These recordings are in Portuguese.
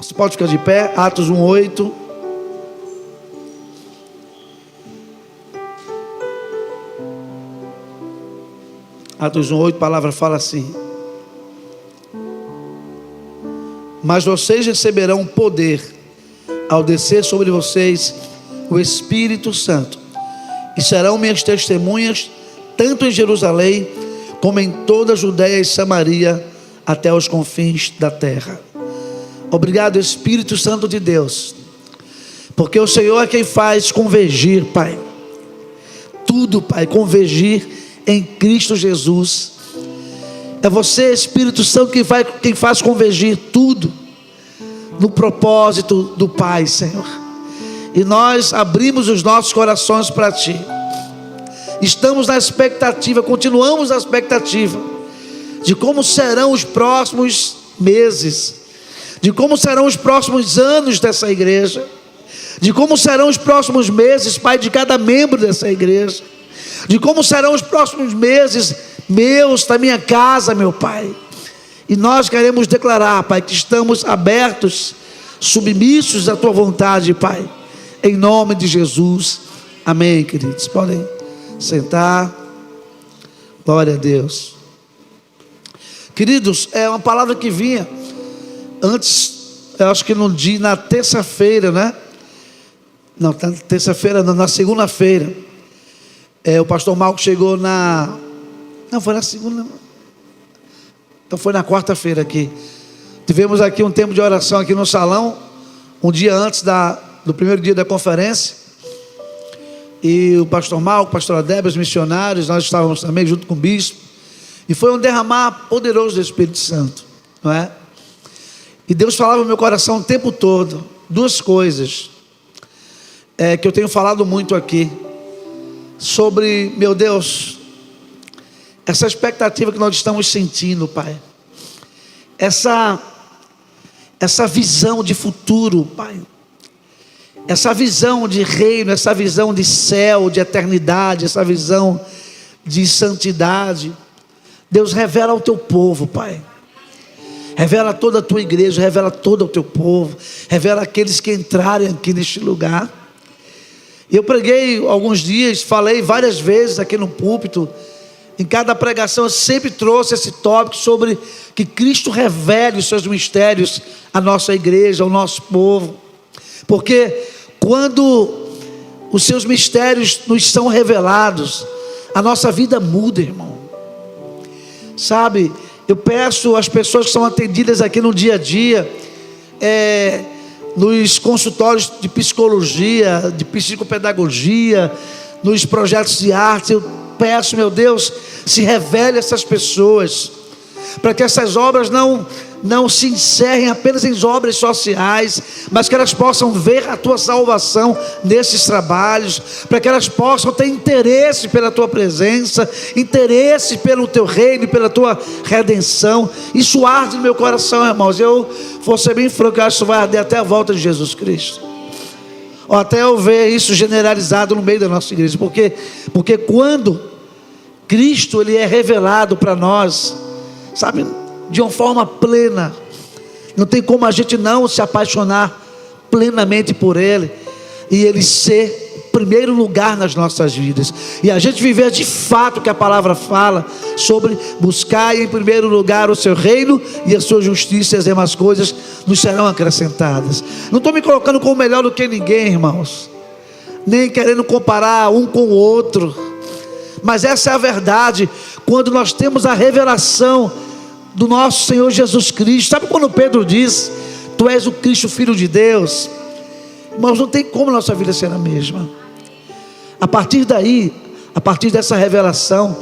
Você pode ficar de pé, Atos 1:8. Atos 1:8, a palavra fala assim: mas vocês receberão poder ao descer sobre vocês o Espírito Santo, e serão minhas testemunhas, tanto em Jerusalém, como em toda a Judeia e Samaria, até os confins da terra. Obrigado, Espírito Santo de Deus, porque o Senhor é quem faz convergir, Pai, tudo, Pai, convergir em Cristo Jesus. É você, Espírito Santo, quem faz convergir tudo no propósito do Pai, Senhor. E nós abrimos os nossos corações para Ti. Estamos na expectativa, continuamos na expectativa de como serão os próximos meses, de como serão os próximos anos dessa igreja, de como serão os próximos meses, Pai, de cada membro dessa igreja, de como serão os próximos meses meus, da minha casa, meu Pai. E nós queremos declarar, Pai, que estamos abertos, submissos à Tua vontade, Pai, em nome de Jesus. Amém, queridos. Podem sentar. Glória a Deus. Queridos, é uma palavra que vinha antes, eu acho que na terça-feira, né? Não, na terça-feira, não, na segunda-feira. O pastor Marcos chegou não, foi na segunda. Então foi na quarta-feira aqui. Tivemos aqui um tempo de oração aqui no salão, um dia antes do primeiro dia da conferência. E o pastor Marcos, o pastor Adébio, os missionários, nós estávamos também junto com o bispo. E foi um derramar poderoso do Espírito Santo, não é? E Deus falava no meu coração o tempo todo duas coisas que eu tenho falado muito aqui sobre, meu Deus, essa expectativa que nós estamos sentindo, Pai, essa visão de futuro, Pai, essa visão de reino, essa visão de céu, de eternidade, essa visão de santidade. Deus, revela ao Teu povo, Pai, revela toda a Tua igreja, revela todo o Teu povo, revela aqueles que entrarem aqui neste lugar. Eu preguei alguns dias, falei várias vezes aqui no púlpito. Em cada pregação eu sempre trouxe esse tópico sobre que Cristo revele os seus mistérios à nossa igreja, ao nosso povo. Porque quando os seus mistérios nos são revelados, a nossa vida muda, irmão. Sabe, eu peço às pessoas que são atendidas aqui no dia a dia, nos consultórios de psicologia, de psicopedagogia, nos projetos de arte, eu peço, meu Deus, se revele a essas pessoas, para que essas obras não se encerrem apenas em obras sociais, mas que elas possam ver a Tua salvação nesses trabalhos, para que elas possam ter interesse pela Tua presença, interesse pelo Teu reino, pela Tua redenção. Isso arde no meu coração, irmãos. Eu vou ser bem franco, eu acho que isso vai arder até a volta de Jesus Cristo, ou até eu ver isso generalizado no meio da nossa igreja, porque quando Cristo ele é revelado para nós, sabe, de uma forma plena, não tem como a gente não se apaixonar plenamente por Ele, e Ele ser primeiro lugar nas nossas vidas, e a gente viver de fato o que a palavra fala sobre buscar em primeiro lugar o Seu reino e a Sua justiça, e as demais coisas nos serão acrescentadas. Não estou me colocando como melhor do que ninguém, irmãos, nem querendo comparar um com o outro, mas essa é a verdade. Quando nós temos a revelação do nosso Senhor Jesus Cristo, sabe quando Pedro diz: Tu és o Cristo, Filho de Deus? Irmãos, não tem como nossa vida ser a mesma. A partir daí, a partir dessa revelação,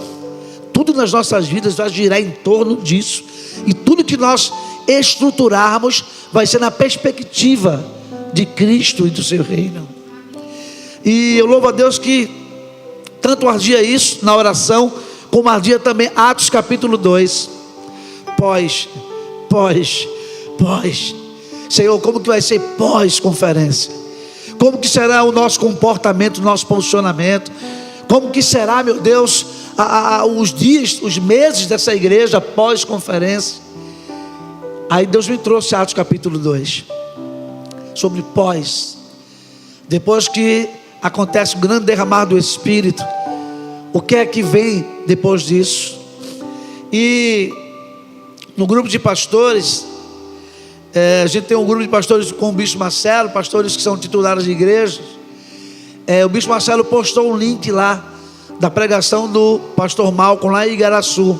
tudo nas nossas vidas vai girar em torno disso, e tudo que nós estruturarmos vai ser na perspectiva de Cristo e do Seu reino. E eu louvo a Deus que tanto ardia isso na oração, como ardia também Atos capítulo 2. Senhor, como que vai ser pós-conferência? Como que será o nosso comportamento, o nosso posicionamento? Como que será, meu Deus, os dias, os meses dessa igreja pós-conferência? Aí Deus me trouxe Atos capítulo 2. sobre pós. Depois que acontece o grande derramar do Espírito, o que é que vem depois disso? E no grupo de pastores, a gente tem um grupo de pastores com o Bispo Marcelo, pastores que são titulares de igrejas. O Bispo Marcelo postou um link lá da pregação do pastor Malcolm lá em Igaraçu,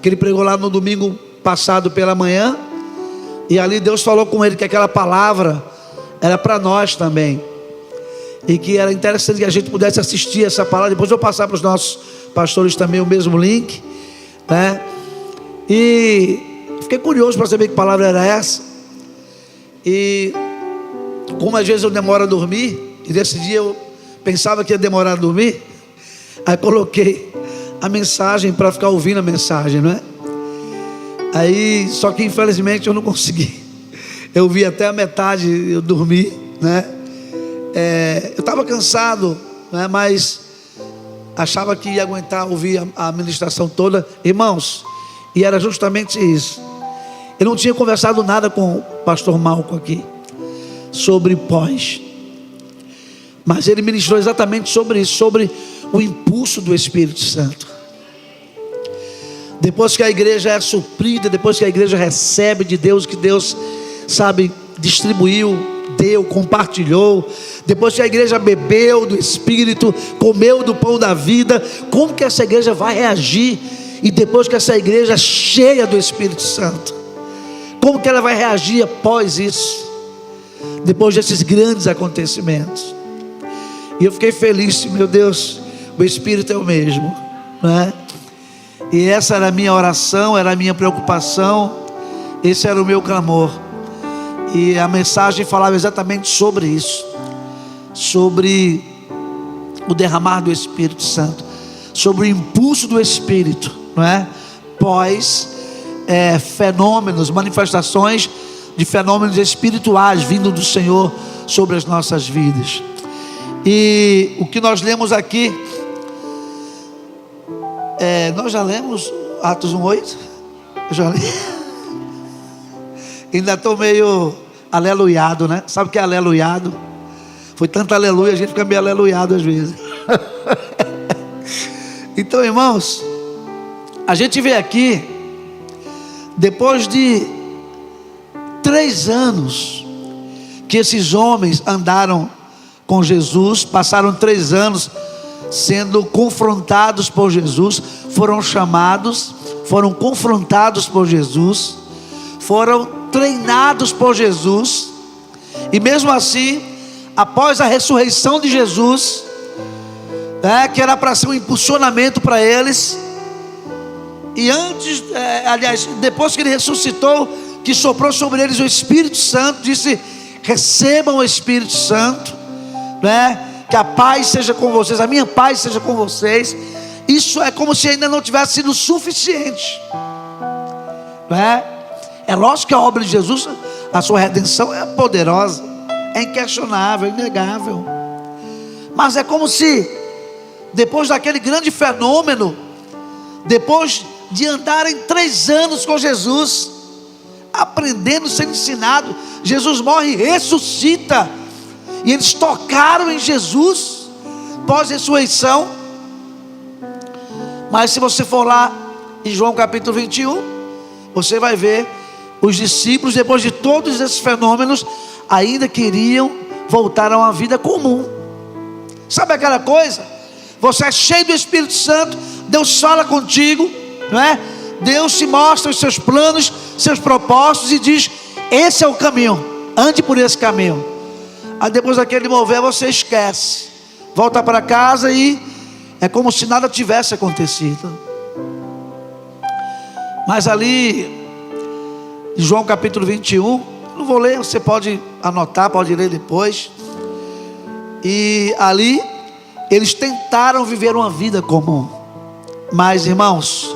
que ele pregou lá no domingo passado pela manhã, e ali Deus falou com ele que aquela palavra era para nós também, e que era interessante que a gente pudesse assistir essa palavra. Depois eu vou passar para os nossos pastores também o mesmo link, né? E fiquei curioso para saber que palavra era essa. E como às vezes eu demoro a dormir, e nesse dia eu pensava que ia demorar a dormir, aí coloquei a mensagem para ficar ouvindo a mensagem, não é? Aí, só que infelizmente eu não consegui. Eu vi até a metade, eu dormi, né? Eu estava cansado, né? Mas achava que ia aguentar ouvir a ministração toda, irmãos. E era justamente isso. Eu não tinha conversado nada com o pastor Malco aqui sobre pós, mas ele ministrou exatamente sobre isso, sobre o impulso do Espírito Santo. Depois que a igreja é suprida, depois que a igreja recebe de Deus, que Deus, sabe, distribuiu, deu, compartilhou, depois que a igreja bebeu do Espírito, comeu do pão da vida, como que essa igreja vai reagir? E depois que essa igreja é cheia do Espírito Santo, como que ela vai reagir após isso? Depois desses grandes acontecimentos. E eu fiquei feliz, meu Deus, o Espírito é o mesmo, não é? E essa era a minha oração, era a minha preocupação, esse era o meu clamor. E a mensagem falava exatamente sobre isso, sobre o derramar do Espírito Santo, sobre o impulso do Espírito, não é? Pós fenômenos, manifestações de fenômenos espirituais vindo do Senhor sobre as nossas vidas. E o que nós lemos aqui, nós já lemos Atos 1:8? Eu já li. Ainda estou meio aleluiado, né? Sabe o que é aleluiado? Foi tanto aleluia, a gente fica meio aleluiado às vezes. Então, irmãos, a gente vê aqui, depois de 3 anos que esses homens andaram com Jesus, passaram 3 anos sendo confrontados por Jesus, foram chamados, foram confrontados por Jesus, foram treinados por Jesus, e mesmo assim, após a ressurreição de Jesus, que era para ser um impulsionamento para eles, e antes, aliás, depois que ele ressuscitou, que soprou sobre eles o Espírito Santo, disse: recebam o Espírito Santo, né? Que a paz seja com vocês, a minha paz seja com vocês. Isso é como se ainda não tivesse sido suficiente, né? É lógico que a obra de Jesus, a sua redenção é poderosa, é inquestionável, inegável, mas é como se depois daquele grande fenômeno, depois de andarem 3 anos com Jesus, aprendendo, sendo ensinado, Jesus morre e ressuscita, e eles tocaram em Jesus pós-ressurreição. Mas se você for lá em João capítulo 21, você vai ver os discípulos, depois de todos esses fenômenos, ainda queriam voltar a uma vida comum. Sabe aquela coisa? Você é cheio do Espírito Santo, Deus fala contigo, não é? Deus te mostra os seus planos, seus propósitos, e diz: esse é o caminho, ande por esse caminho. Aí depois daquele mover, você esquece, volta para casa e é como se nada tivesse acontecido. Mas ali, em João capítulo 21, não vou ler, você pode anotar, pode ler depois. E ali, eles tentaram viver uma vida comum. Mas, irmãos,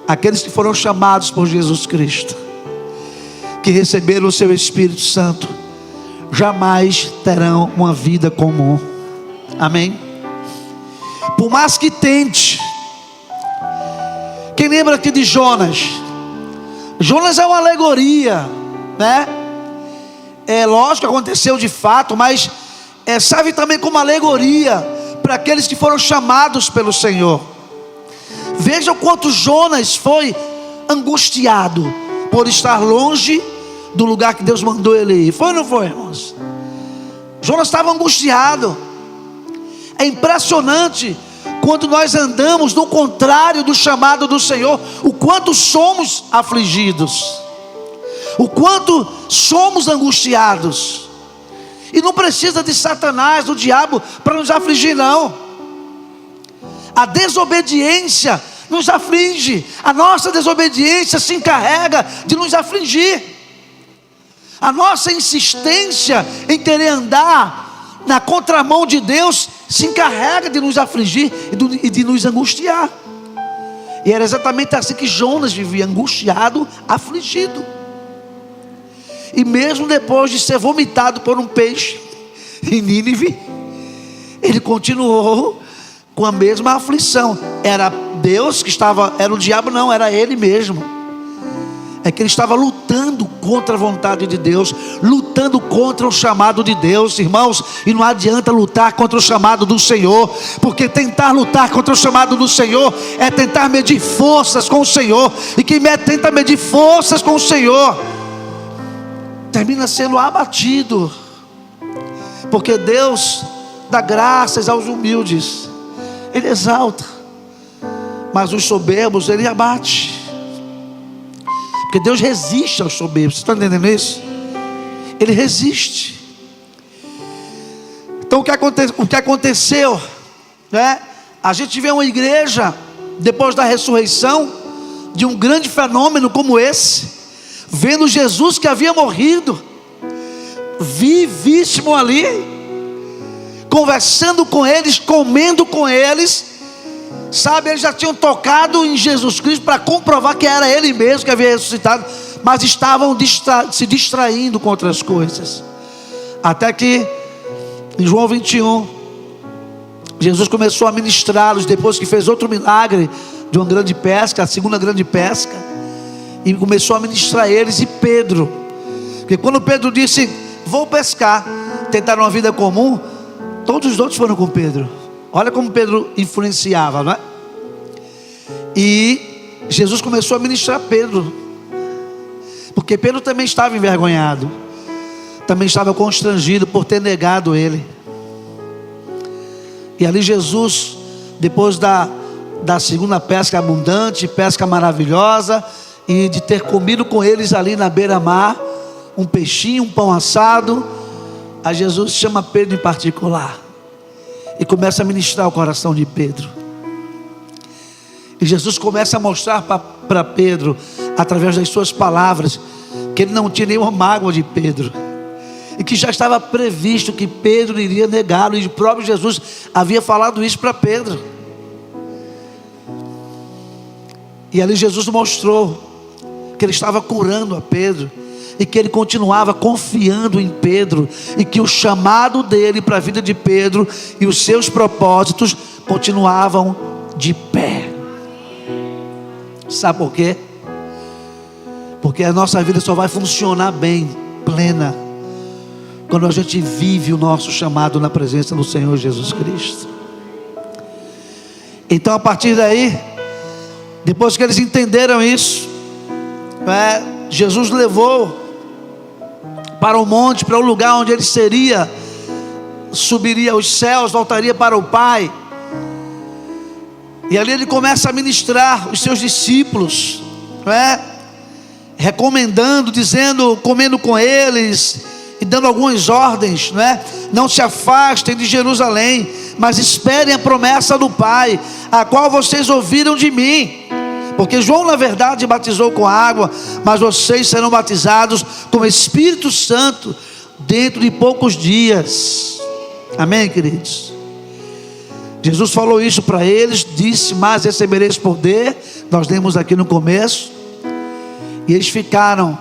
aqueles que foram chamados por Jesus Cristo, que receberam o seu Espírito Santo, jamais terão uma vida comum. Amém? Por mais que tente. Quem lembra aqui de Jonas? Jonas é uma alegoria, né? É lógico que aconteceu de fato, mas serve também como alegoria para aqueles que foram chamados pelo Senhor. Veja o quanto Jonas foi angustiado por estar longe do lugar que Deus mandou ele ir. Foi ou não foi, irmãos? Jonas estava angustiado. É impressionante quando nós andamos no contrário do chamado do Senhor, o quanto somos afligidos, o quanto somos angustiados. E não precisa de Satanás, do diabo, para nos afligir, não. A desobediência nos aflige. A nossa desobediência se encarrega de nos afligir. A nossa insistência em querer andar na contramão de Deus se encarrega de nos afligir e de nos angustiar. E era exatamente assim que Jonas vivia, angustiado, afligido. E mesmo depois de ser vomitado por um peixe em Nínive, ele continuou com a mesma aflição. Era Deus que estava, era o diabo? Não, era ele mesmo. É que ele estava lutando contra a vontade de Deus, lutando contra o chamado de Deus, irmãos. E não adianta lutar contra o chamado do Senhor, porque tentar lutar contra o chamado do Senhor é tentar medir forças com o Senhor. E quem tenta medir forças com o Senhor termina sendo abatido, porque Deus dá graças aos humildes, Ele exalta, mas os soberbos Ele abate. Porque Deus resiste aos soberbos. Você está entendendo isso? Ele resiste. Então o que aconteceu, né? A gente vê uma igreja depois da ressurreição de um grande fenômeno como esse, vendo Jesus que havia morrido, vivíssimo ali, conversando com eles, comendo com eles. Sabe, eles já tinham tocado em Jesus Cristo para comprovar que era Ele mesmo que havia ressuscitado, mas estavam se distraindo com outras coisas. Até que em João 21, Jesus começou a ministrá-los, depois que fez outro milagre de uma grande pesca, a segunda grande pesca, e começou a ministrar eles. E Pedro, porque quando Pedro disse, vou pescar, tentar uma vida comum, todos os outros foram com Pedro. Olha como Pedro influenciava, não é? E Jesus começou a ministrar Pedro, porque Pedro também estava envergonhado, também estava constrangido por ter negado ele. E ali Jesus, depois da segunda pesca abundante, pesca maravilhosa, e de ter comido com eles ali na beira-mar, um peixinho, um pão assado, a Jesus chama Pedro em particular e começa a ministrar o coração de Pedro. E Jesus começa a mostrar para Pedro, através das suas palavras, que ele não tinha nenhuma mágoa de Pedro, e que já estava previsto que Pedro iria negá-lo, e o próprio Jesus havia falado isso para Pedro. E ali Jesus mostrou que ele estava curando a Pedro, e que ele continuava confiando em Pedro, e que o chamado dele para a vida de Pedro e os seus propósitos continuavam de pé. Sabe por quê? Porque a nossa vida só vai funcionar bem, plena, quando a gente vive o nosso chamado na presença do Senhor Jesus Cristo. Então, a partir daí, depois que eles entenderam isso, Jesus levou para o monte, para o lugar onde ele subiria aos céus, voltaria para o Pai. E ali ele começa a ministrar os seus discípulos, recomendando, dizendo, comendo com eles e dando algumas ordens, não se afastem de Jerusalém, mas esperem a promessa do Pai, a qual vocês ouviram de mim. Porque João na verdade batizou com água, mas vocês serão batizados com o Espírito Santo dentro de poucos dias. Amém, queridos? Jesus falou isso para eles, disse, mas recebereis poder. Nós lemos aqui no começo. E eles ficaram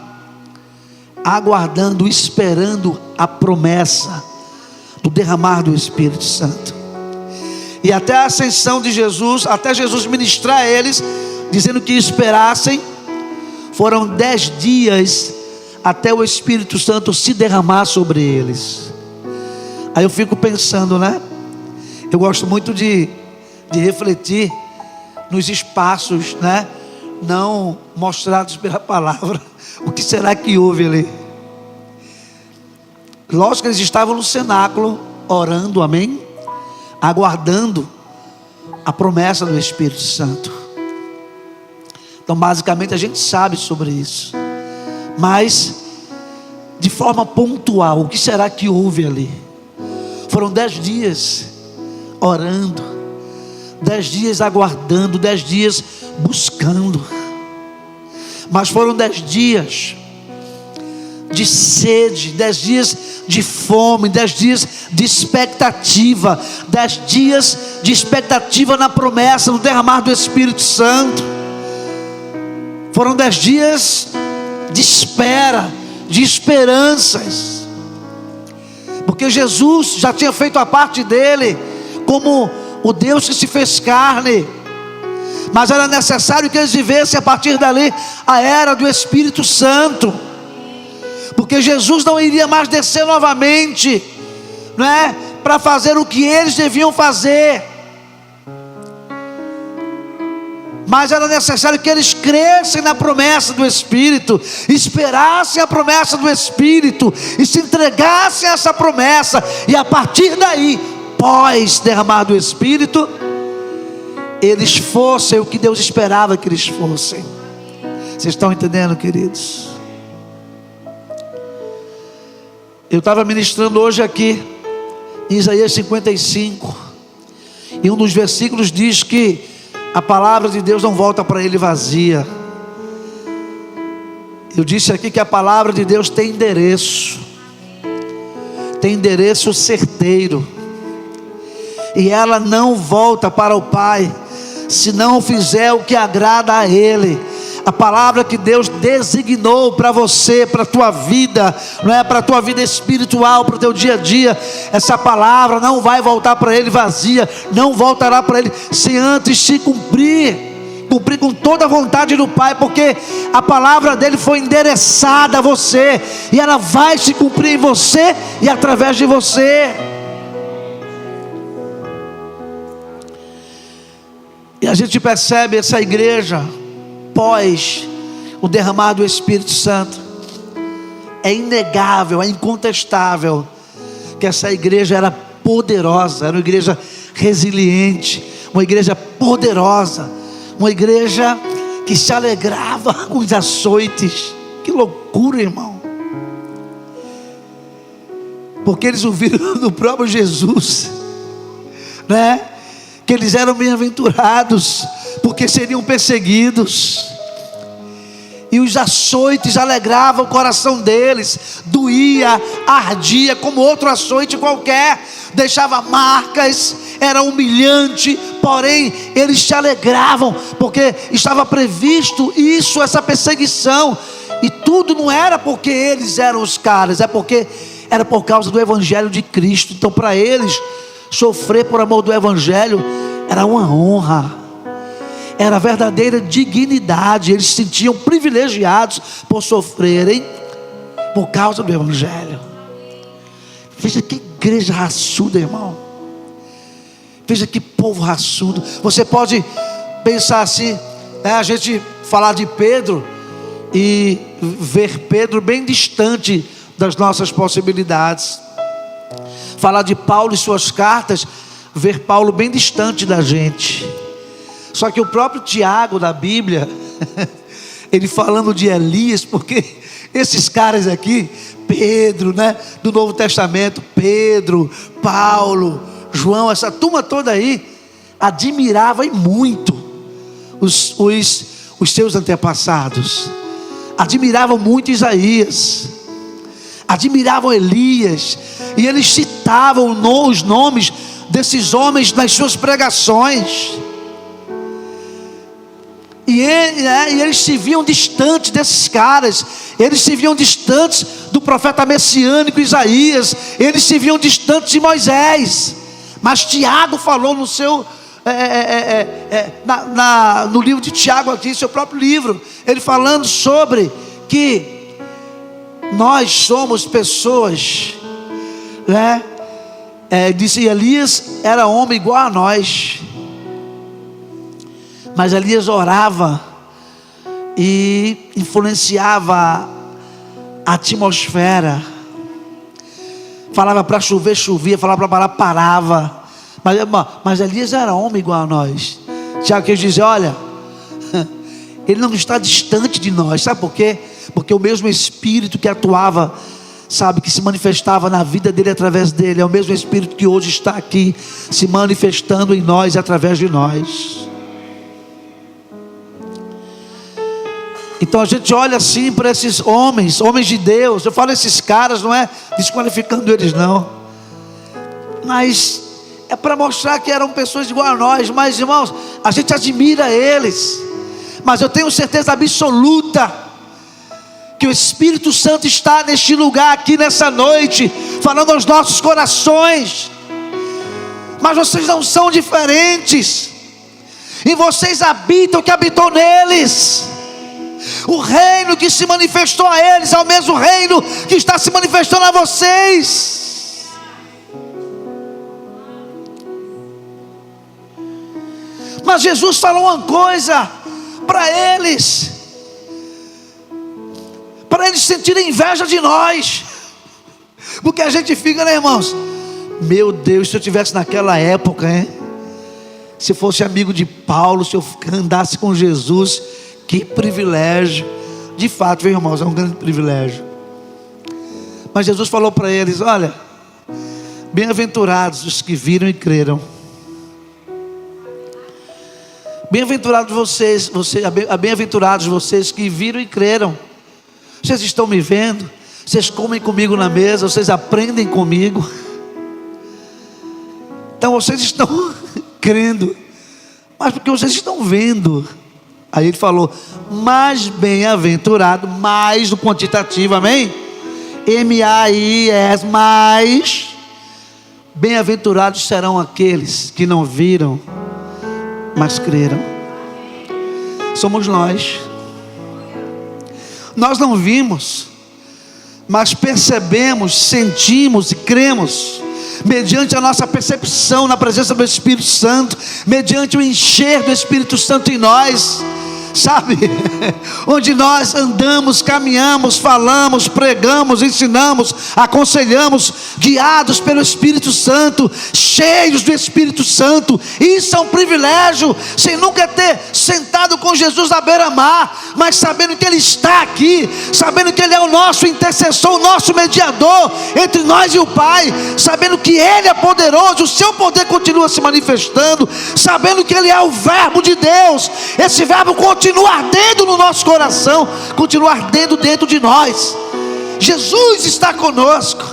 aguardando, esperando a promessa do derramar do Espírito Santo. E até a ascensão de Jesus, até Jesus ministrar a eles, dizendo que esperassem, foram 10 dias até o Espírito Santo se derramar sobre eles. Aí eu fico pensando, né? Eu gosto muito de refletir nos espaços, né, não mostrados pela palavra. O que será que houve ali? Lógico que eles estavam no cenáculo, orando, amém? Aguardando a promessa do Espírito Santo. Então basicamente a gente sabe sobre isso, mas de forma pontual, o que será que houve ali? Foram 10 dias orando, 10 dias aguardando, 10 dias buscando, mas foram 10 dias de sede, 10 dias de fome, 10 dias de expectativa, 10 dias de expectativa na promessa, no derramar do Espírito Santo. Foram 10 dias de espera, de esperanças, porque Jesus já tinha feito a parte dele, como o Deus que se fez carne, mas era necessário que eles vivessem a partir dali a era do Espírito Santo, porque Jesus não iria mais descer novamente, não é, para fazer o que eles deviam fazer, mas era necessário que eles crescem na promessa do Espírito, esperassem a promessa do Espírito e se entregassem a essa promessa, e a partir daí, pós derramar do Espírito, eles fossem o que Deus esperava que eles fossem. Vocês estão entendendo, queridos? Eu estava ministrando hoje aqui em Isaías 55, e um dos versículos diz que a palavra de Deus não volta para ele vazia. Eu disse aqui que a palavra de Deus tem endereço certeiro, e ela não volta para o Pai se não fizer o que agrada a Ele. A palavra que Deus designou para você, para a tua vida, não é, para a tua vida espiritual, para o teu dia a dia, essa palavra não vai voltar para Ele vazia, não voltará para Ele sem antes se cumprir com toda a vontade do Pai, porque a palavra dele foi endereçada a você, e ela vai se cumprir em você e através de você. E a gente percebe essa igreja pós o derramar do Espírito Santo. É inegável, é incontestável que essa igreja era poderosa, era uma igreja resiliente, uma igreja poderosa, uma igreja que se alegrava com os açoites. Que loucura, irmão! Porque eles ouviram do próprio Jesus, né, que eles eram bem-aventurados porque seriam perseguidos, e os açoites alegravam o coração deles. Doía, ardia como outro açoite qualquer, deixava marcas, era humilhante, porém eles se alegravam, porque estava previsto isso, essa perseguição, e tudo não era porque eles eram os caras, é porque era por causa do Evangelho de Cristo. Então para eles, sofrer por amor do Evangelho era uma honra, era verdadeira dignidade. Eles se sentiam privilegiados por sofrerem por causa do Evangelho. Veja que igreja raçuda, irmão. Veja que povo raçudo. Você pode pensar assim, né, a gente falar de Pedro e ver Pedro bem distante das nossas possibilidades. Falar de Paulo e suas cartas, ver Paulo bem distante da gente. Só que o próprio Tiago da Bíblia, ele falando de Elias, porque esses caras aqui, Pedro, né, do Novo Testamento, Pedro, Paulo, João, essa turma toda aí, admirava e muito os seus antepassados, admiravam muito Isaías, admiravam Elias, e eles citavam os nomes desses homens nas suas pregações. E eles se viam distantes desses caras, eles se viam distantes do profeta messiânico Isaías, eles se viam distantes de Moisés. Mas Tiago falou no seu no livro de Tiago aqui, seu próprio livro, ele falando sobre que nós somos pessoas, né? Disse: Elias era homem igual a nós, mas Elias orava e influenciava a atmosfera. Falava para chover, chovia. Falava para parar, parava. Mas Elias era homem igual a nós. Tiago quis dizer: olha, ele não está distante de nós. Sabe por quê? Porque o mesmo Espírito que atuava, sabe, que se manifestava na vida dele através dele, é o mesmo Espírito que hoje está aqui se manifestando em nós e através de nós. Então a gente olha assim para esses homens de Deus. Eu falo esses caras, não é desqualificando eles não, mas é para mostrar que eram pessoas igual a nós. Mas irmãos, a gente admira eles, mas eu tenho certeza absoluta que o Espírito Santo está neste lugar aqui nessa noite, falando aos nossos corações. Mas vocês não são diferentes, e vocês habitam o que habitou neles. O reino que se manifestou a eles é o mesmo reino que está se manifestando a vocês. Mas Jesus falou uma coisa para eles sentirem inveja de nós, porque a gente fica, né, irmãos? Meu Deus, se eu tivesse naquela época, hein? Se fosse amigo de Paulo, se eu andasse com Jesus, que privilégio. De fato, viu, irmãos, é um grande privilégio. Mas Jesus falou para eles: olha, bem-aventurados os que viram e creram. Bem-aventurados bem-aventurados vocês que viram e creram. Vocês estão me vendo, vocês comem comigo na mesa, vocês aprendem comigo, então vocês estão crendo, mas porque vocês estão vendo. Aí ele falou: mais bem-aventurado, mais do quantitativo, amém? M-A-I-S, mais bem-aventurados serão aqueles que não viram, mas creram. Somos nós. Nós não vimos, mas percebemos, sentimos e cremos, mediante a nossa percepção na presença do Espírito Santo, mediante o encher do Espírito Santo em nós, sabe? Onde nós andamos, caminhamos, falamos, pregamos, ensinamos, aconselhamos, guiados pelo Espírito Santo, cheios do Espírito Santo. Isso é um privilégio, sem nunca ter sentado com Jesus à beira-mar, mas sabendo que Ele está aqui, sabendo que Ele é o nosso intercessor, o nosso mediador entre nós e o Pai, sabendo que Ele é poderoso, o seu poder continua se manifestando, sabendo que Ele é o Verbo de Deus. Esse Verbo continua ardendo no nosso coração, continua ardendo dentro de nós. Jesus está conosco,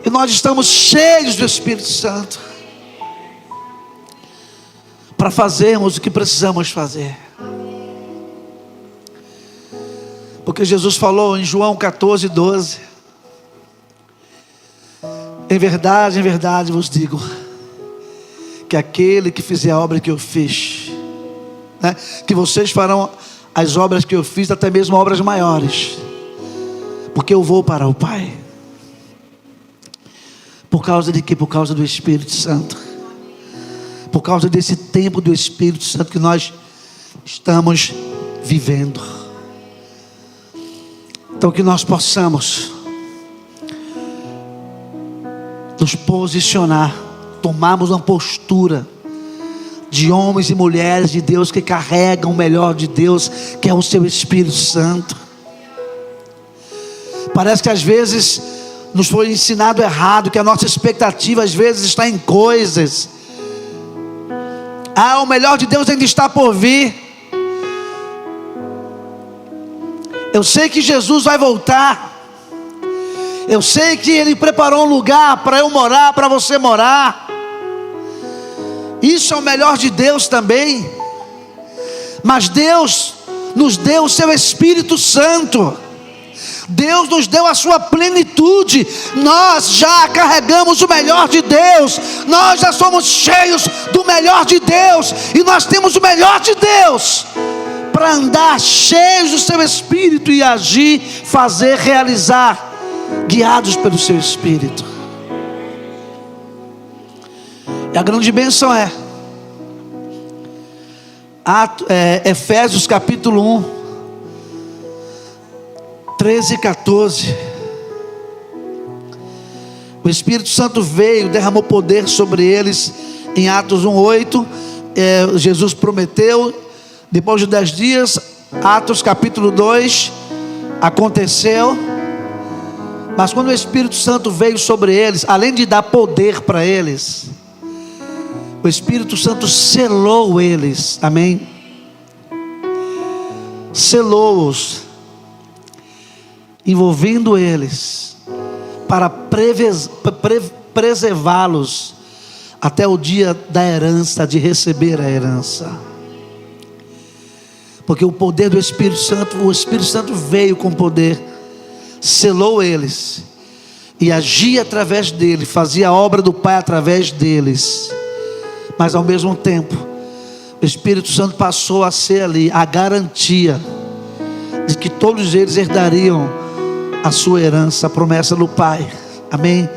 e nós estamos cheios do Espírito Santo para fazermos o que precisamos fazer. Porque Jesus falou em João 14:12: em verdade vos digo, que aquele que fizer a obra que eu fiz, né, que vocês farão as obras que eu fiz, até mesmo obras maiores, porque eu vou para o Pai. Por causa de quê? Por causa do Espírito Santo, por causa desse tempo do Espírito Santo que nós estamos vivendo. Então que nós possamos nos posicionar, tomarmos uma postura de homens e mulheres de Deus que carregam o melhor de Deus, que é o seu Espírito Santo. Parece que às vezes nos foi ensinado errado, que a nossa expectativa às vezes está em coisas. O melhor de Deus ainda está por vir. Eu sei que Jesus vai voltar, eu sei que Ele preparou um lugar para eu morar, para você morar. Isso é o melhor de Deus também. Mas Deus nos deu o seu Espírito Santo, Deus nos deu a sua plenitude. Nós já carregamos o melhor de Deus, nós já somos cheios do melhor de Deus, e nós temos o melhor de Deus para andar cheios do seu Espírito e agir, fazer, realizar, guiados pelo seu Espírito. E a grande bênção é Efésios capítulo 1, 13 e 14. O Espírito Santo veio, derramou poder sobre eles. Em Atos 1:8, Jesus prometeu. Depois de 10 dias, Atos capítulo 2, aconteceu. Mas quando o Espírito Santo veio sobre eles, além de dar poder para eles, o Espírito Santo selou eles, amém? Selou-os, envolvendo eles, para preservá-los até o dia da herança, de receber a herança. Porque o poder do Espírito Santo, o Espírito Santo veio com poder, selou eles e agia através deles, fazia a obra do Pai através deles. Mas ao mesmo tempo, o Espírito Santo passou a ser ali a garantia de que todos eles herdariam a sua herança, a promessa do Pai, amém?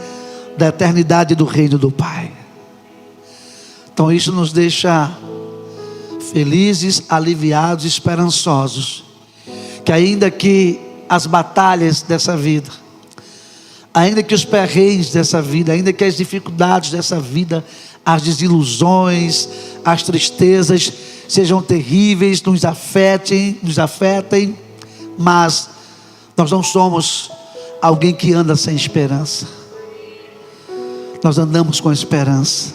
Da eternidade do reino do Pai. Então isso nos deixa felizes, aliviados, esperançosos, que ainda que as batalhas dessa vida, ainda que os perrengues dessa vida, ainda que as dificuldades dessa vida, as desilusões, as tristezas sejam terríveis, nos afetem, mas nós não somos alguém que anda sem esperança. Nós andamos com esperança.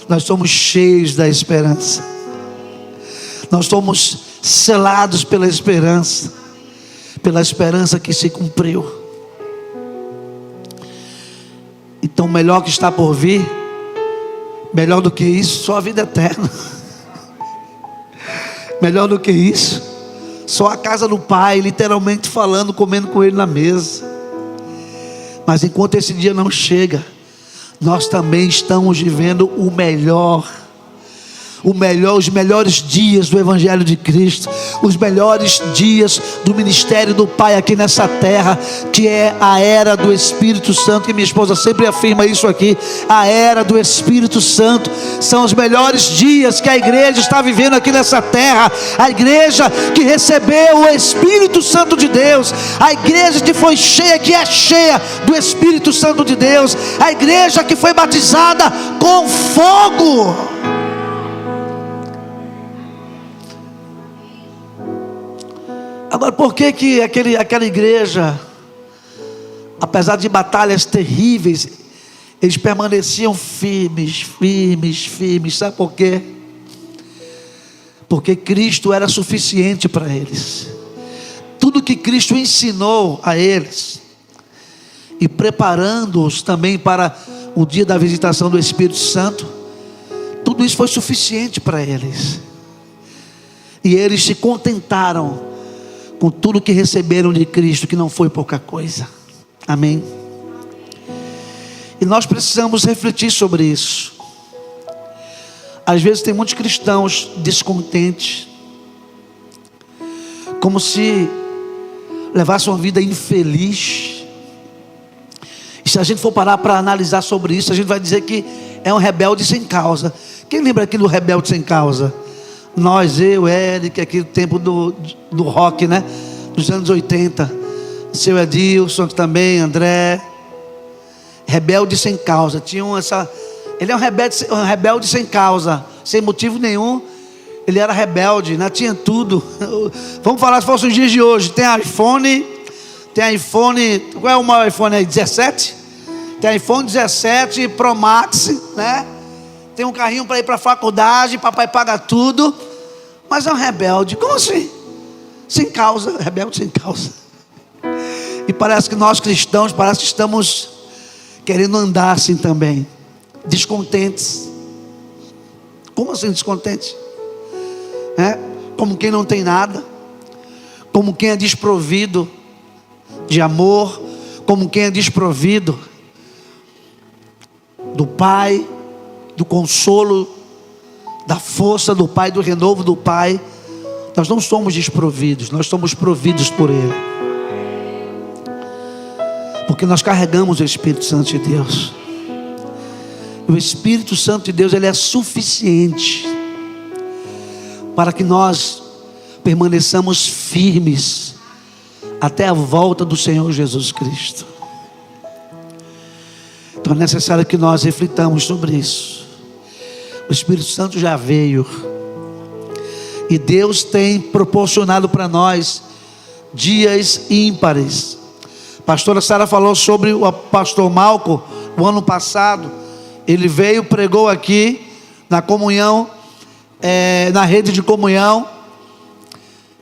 Nós somos cheios da esperança. Nós somos selados pela esperança que se cumpriu. Então, melhor que está por vir, melhor do que isso, só a vida eterna. Melhor do que isso, só a casa do Pai, literalmente falando, comendo com Ele na mesa. Mas enquanto esse dia não chega, nós também estamos vivendo o melhor, os melhores dias do Evangelho de Cristo, os melhores dias do ministério do Pai aqui nessa terra, que é a era do Espírito Santo, que minha esposa sempre afirma isso aqui, a era do Espírito Santo, são os melhores dias que a igreja está vivendo aqui nessa terra, a igreja que recebeu o Espírito Santo de Deus, a igreja que foi cheia, que é cheia do Espírito Santo de Deus, a igreja que foi batizada com fogo. Agora, por que aquela igreja, apesar de batalhas terríveis, eles permaneciam firmes? Sabe por quê? Porque Cristo era suficiente para eles. Tudo que Cristo ensinou a eles, e preparando-os também para o dia da visitação do Espírito Santo, tudo isso foi suficiente para eles. E eles se contentaram com tudo que receberam de Cristo, que não foi pouca coisa, amém? E nós precisamos refletir sobre isso. Às vezes tem muitos cristãos descontentes, como se levassem uma vida infeliz. E se a gente for parar para analisar sobre isso, a gente vai dizer que é um rebelde sem causa. Quem lembra aqui do rebelde sem causa? Nós, eu, Eric, aquele tempo do rock, né? Dos anos 80. Seu Edilson também, André. Rebelde sem causa. Ele é um rebelde sem causa, sem motivo nenhum. Ele era rebelde, né? Tinha tudo. Vamos falar se fosse os dias de hoje. Tem iPhone. Qual é o maior iPhone aí? 17? Tem iPhone 17 Pro Max, né? Tem um carrinho para ir para a faculdade, papai paga tudo, mas é um rebelde. Como assim? Sem causa, rebelde sem causa. E parece que nós cristãos, parece que estamos querendo andar assim também, descontentes. Como assim descontentes? Como quem não tem nada, como quem é desprovido de amor, como quem é desprovido do Pai, do consolo, da força do Pai, do renovo do Pai. Nós não somos desprovidos, nós somos providos por Ele. Porque nós carregamos o Espírito Santo de Deus. O Espírito Santo de Deus, ele é suficiente para que nós permaneçamos firmes até a volta do Senhor Jesus Cristo. Então é necessário que nós reflitamos sobre isso. O Espírito Santo já veio, e Deus tem proporcionado para nós dias ímpares. A pastora Sara falou sobre o pastor Malco o ano passado. Ele veio, pregou aqui na comunhão, na rede de comunhão,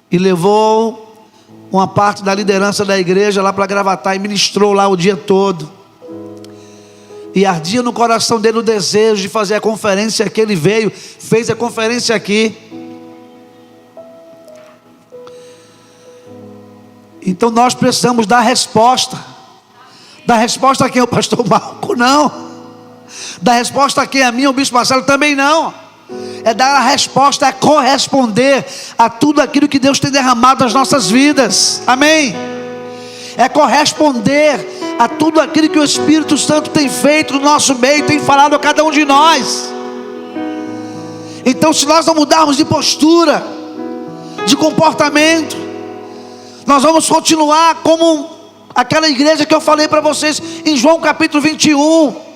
e levou uma parte da liderança da igreja lá para Gravatá e ministrou lá o dia todo. E ardia no coração dele o desejo de fazer a conferência aqui. Ele veio, fez a conferência aqui. Então nós precisamos dar resposta. Dar resposta a quem? O pastor Marco? Não. Dar resposta a quem? A mim, o bispo Marcelo? Também não. É dar a resposta, é corresponder a tudo aquilo que Deus tem derramado nas nossas vidas. Amém? É corresponder a tudo aquilo que o Espírito Santo tem feito no nosso meio, tem falado a cada um de nós. Então, se nós não mudarmos de postura, de comportamento, nós vamos continuar como aquela igreja que eu falei para vocês em João capítulo 21.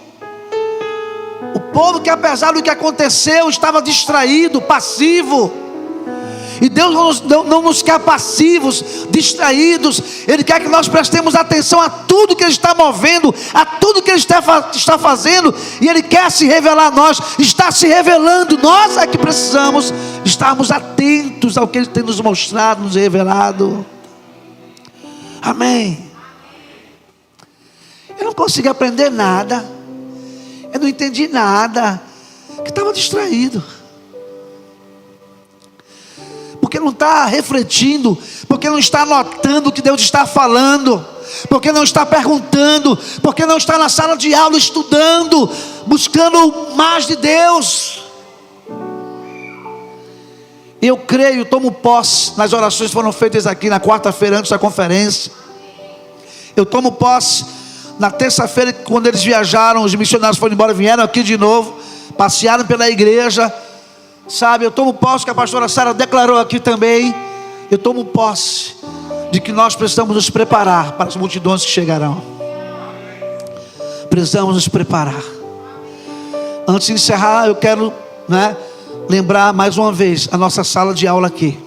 O povo que, apesar do que aconteceu, estava distraído, passivo. E Deus não nos quer passivos, distraídos. Ele quer que nós prestemos atenção a tudo que Ele está movendo, a tudo que Ele está fazendo. E Ele quer se revelar a nós, está se revelando. Nós é que precisamos estarmos atentos ao que Ele tem nos mostrado, nos revelado. Amém. Eu não consegui aprender nada, eu não entendi nada, que estava distraído, porque não está refletindo, porque não está anotando o que Deus está falando, porque não está perguntando, porque não está na sala de aula estudando, buscando mais de Deus. Eu creio, tomo posse nas orações que foram feitas aqui na quarta-feira antes da conferência. Eu tomo posse na terça-feira, quando eles viajaram, os missionários foram embora, vieram aqui de novo, passearam pela igreja, sabe? Eu tomo posse, que a pastora Sara declarou aqui também. Eu tomo posse de que nós precisamos nos preparar para as multidões que chegarão. Precisamos nos preparar. Antes de encerrar, eu quero, lembrar mais uma vez a nossa sala de aula aqui.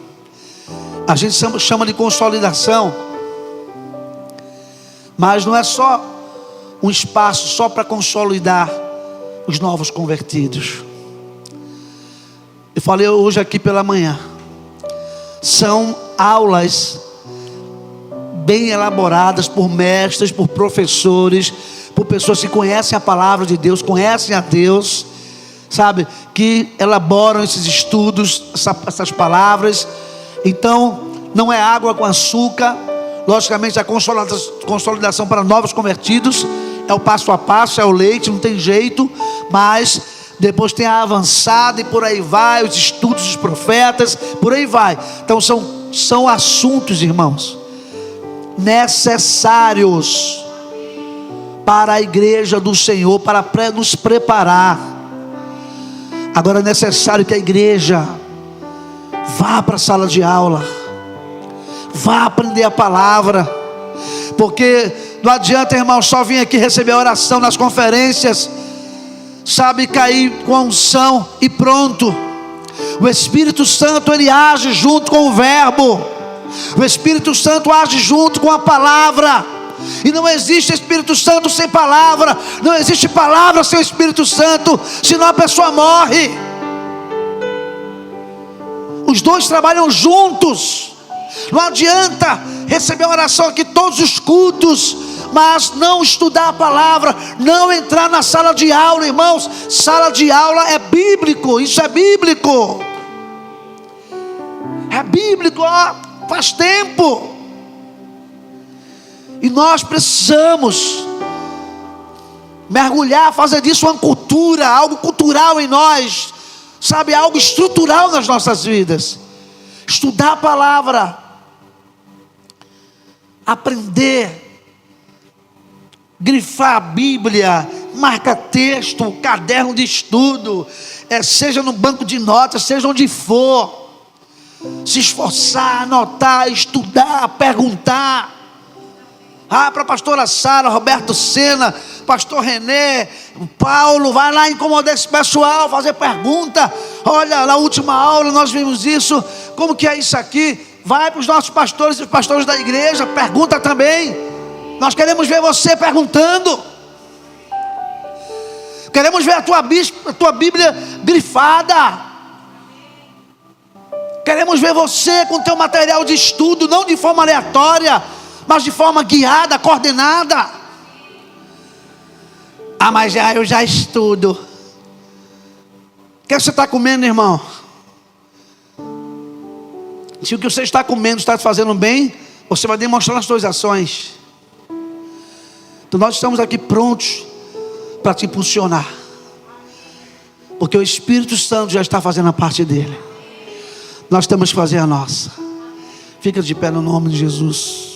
A gente chama de consolidação, mas não é só um espaço só para consolidar os novos convertidos. Eu falei hoje aqui pela manhã, são aulas bem elaboradas por mestres, por professores, por pessoas que conhecem a palavra de Deus, conhecem a Deus, sabe, que elaboram esses estudos, essas palavras. Então não é água com açúcar. Logicamente a consolidação para novos convertidos é o passo a passo, é o leite, não tem jeito. Mas depois tem a avançada e por aí vai, os estudos dos profetas, por aí vai. Então são assuntos, irmãos, necessários para a igreja do Senhor, para nos preparar. Agora é necessário que a igreja vá para a sala de aula, vá aprender a palavra, porque não adianta, irmão, só vir aqui receber a oração nas conferências, sabe, cair com a unção e pronto. O Espírito Santo, ele age junto com o verbo, o Espírito Santo age junto com a palavra, e não existe Espírito Santo sem palavra, não existe palavra sem Espírito Santo, senão a pessoa morre. Os dois trabalham juntos. Não adianta receber a oração aqui todos os cultos, mas não estudar a palavra, não entrar na sala de aula, irmãos. Sala de aula é bíblico, isso é bíblico. É bíblico, faz tempo. E nós precisamos mergulhar, fazer disso uma cultura, algo cultural em nós, sabe, algo estrutural nas nossas vidas. estudar a palavra, aprender, grifar a Bíblia, marca texto, caderno de estudo, seja no banco de notas, seja onde for, se esforçar, anotar, estudar, perguntar. Para a pastora Sara, Roberto Sena, pastor René, Paulo, vai lá incomodar esse pessoal, fazer pergunta. Olha, na última aula nós vimos isso, como que é isso aqui? Vai para os nossos pastores e os pastores da igreja, pergunta também. Nós queremos ver você perguntando. Queremos ver a tua Bíblia grifada. Queremos ver você com o teu material de estudo, não de forma aleatória, mas de forma guiada, coordenada. Mas eu já estudo. O que você está comendo, irmão? Se o que você está comendo está te fazendo bem, você vai demonstrar nas suas ações. Então nós estamos aqui prontos para te impulsionar, porque o Espírito Santo já está fazendo a parte dele. Nós temos que fazer a nossa. Fica de pé no nome de Jesus.